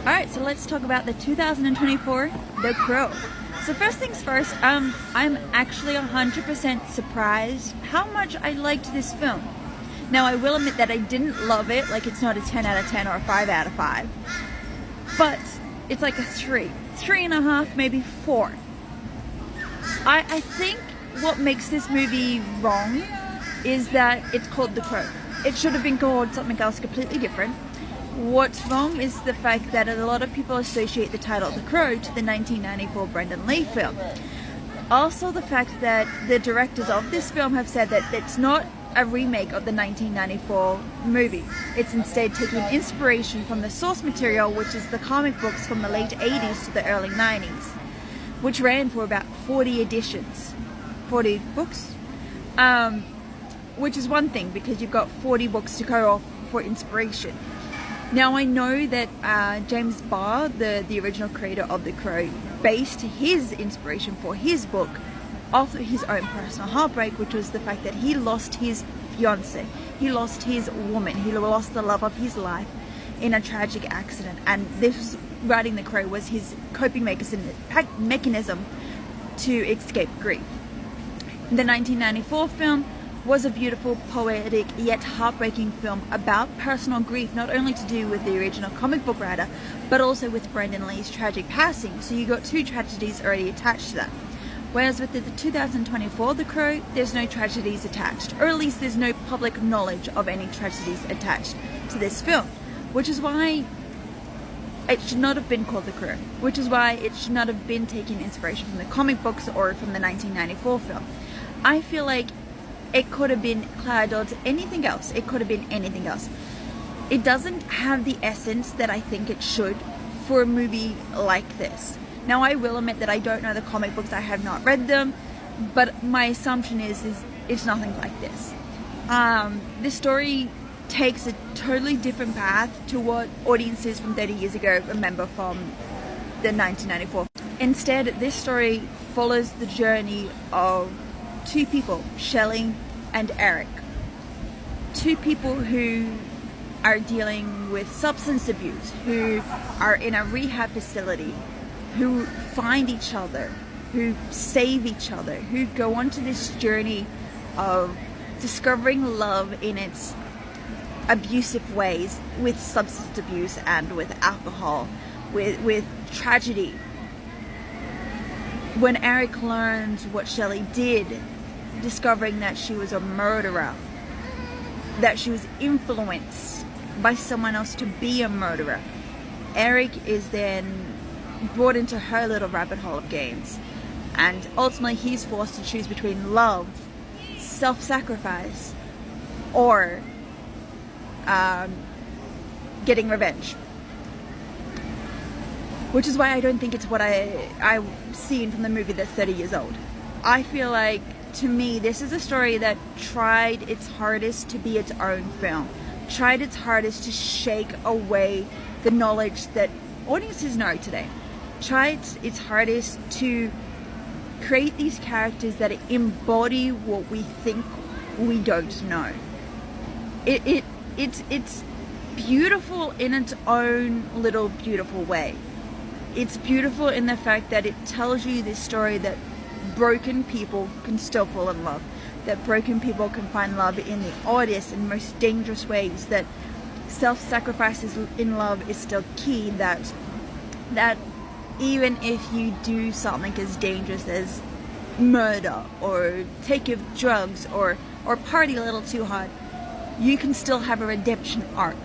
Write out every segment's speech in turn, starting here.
Alright, so let's talk about the 2024 The Crow. So first things first, I'm actually 100% surprised how much I liked this film. Now I will admit that I didn't love it, like it's not a 10 out of 10 or a 5 out of 5. But it's like a 3.5, maybe 4. I think what makes this movie wrong is that it's called The Crow. It should have been called something else completely different. What's wrong is the fact that a lot of people associate the title The Crow to the 1994 Brandon Lee film. Also the fact that the directors of this film have said that it's not a remake of the 1994 movie. It's instead taking inspiration from the source material, which is the comic books from the late 80s to the early 90s, which ran for about 40 editions. 40 books? Which is one thing, because you've got 40 books to go off for inspiration. Now I know that James Barr, the original creator of The Crow, based his inspiration for his book off his own personal heartbreak, which was the fact that he lost his fiancée, he lost his woman, he lost the love of his life in a tragic accident, and this writing The Crow was his coping mechanism to escape grief. The 1994 film was a beautiful, poetic, yet heartbreaking film about personal grief, not only to do with the original comic book writer, but also with Brandon Lee's tragic passing. So you got two tragedies already attached to that. Whereas with the 2024 The Crow, there's no tragedies attached, or at least there's no public knowledge of any tragedies attached to this film, which is why it should not have been called The Crow, which is why it should not have been taking inspiration from the comic books or from the 1994 film. I feel like it could have been Clara Dodd's anything else. It could have been anything else. It doesn't have the essence that I think it should for a movie like this. Now I will admit that I don't know the comic books, I have not read them, but my assumption is it's nothing like this. This story takes a totally different path to what audiences from 30 years ago remember from the 1994. Instead, this story follows the journey of two people, Shelley and Eric. Two people who are dealing with substance abuse, who are in a rehab facility, who find each other, who save each other, who go onto this journey of discovering love in its abusive ways, with substance abuse and with alcohol, with tragedy. When Eric learns what Shelley did, discovering that she was a murderer, that she was influenced by someone else to be a murderer, Eric is then brought into her little rabbit hole of games, and ultimately he's forced to choose between love, self-sacrifice, or getting revenge. Which is why I don't think it's what I've seen from the movie that's 30 years old. I feel like, to me, this is a story that tried its hardest to be its own film, tried its hardest to shake away the knowledge that audiences know today, tried its hardest to create these characters that embody what we think we don't know. It's beautiful in its own little beautiful way. It's beautiful in the fact that it tells you this story that broken people can still fall in love, that broken people can find love in the oddest and most dangerous ways, that self-sacrifice in love is still key, that even if you do something as dangerous as murder or take drugs or party a little too hard, you can still have a redemption arc.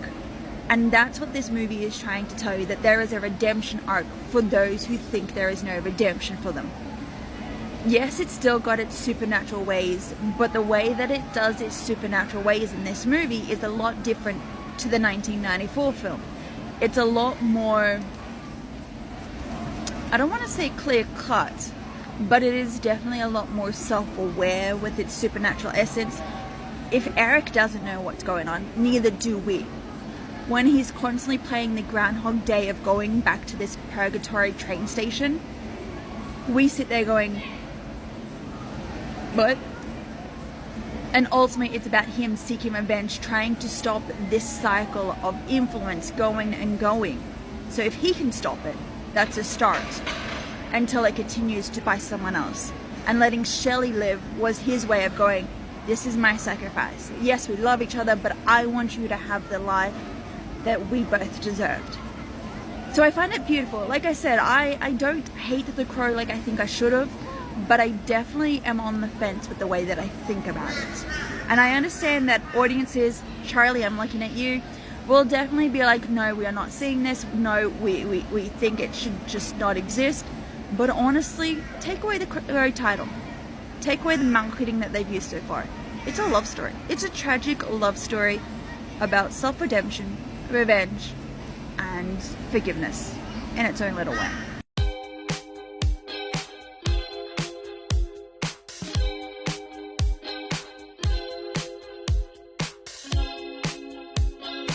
And that's what this movie is trying to tell you, that there is a redemption arc for those who think there is no redemption for them. Yes, it's still got its supernatural ways, but the way that it does its supernatural ways in this movie is a lot different to the 1994 film. It's a lot more, I don't want to say clear cut, but it is definitely a lot more self-aware with its supernatural essence. If Eric doesn't know what's going on, neither do we. When he's constantly playing the Groundhog Day of going back to this purgatory train station, we sit there going, what? And ultimately it's about him seeking revenge, trying to stop this cycle of influence going and going. So if he can stop it, that's a start, until it continues to by someone else. And letting Shelley live was his way of going, this is my sacrifice. Yes, we love each other, but I want you to have the life that we both deserved. So I find it beautiful. Like I said, I don't hate The Crow like I think I should have, but I definitely am on the fence with the way that I think about it. And I understand that audiences, Charlie, I'm looking at you, will definitely be like, no, we are not seeing this. No, we think it should just not exist. But honestly, take away the Crow title. Take away the marketing that they've used so far. It's a love story. It's a tragic love story about self-redemption, revenge, and forgiveness in its own little way.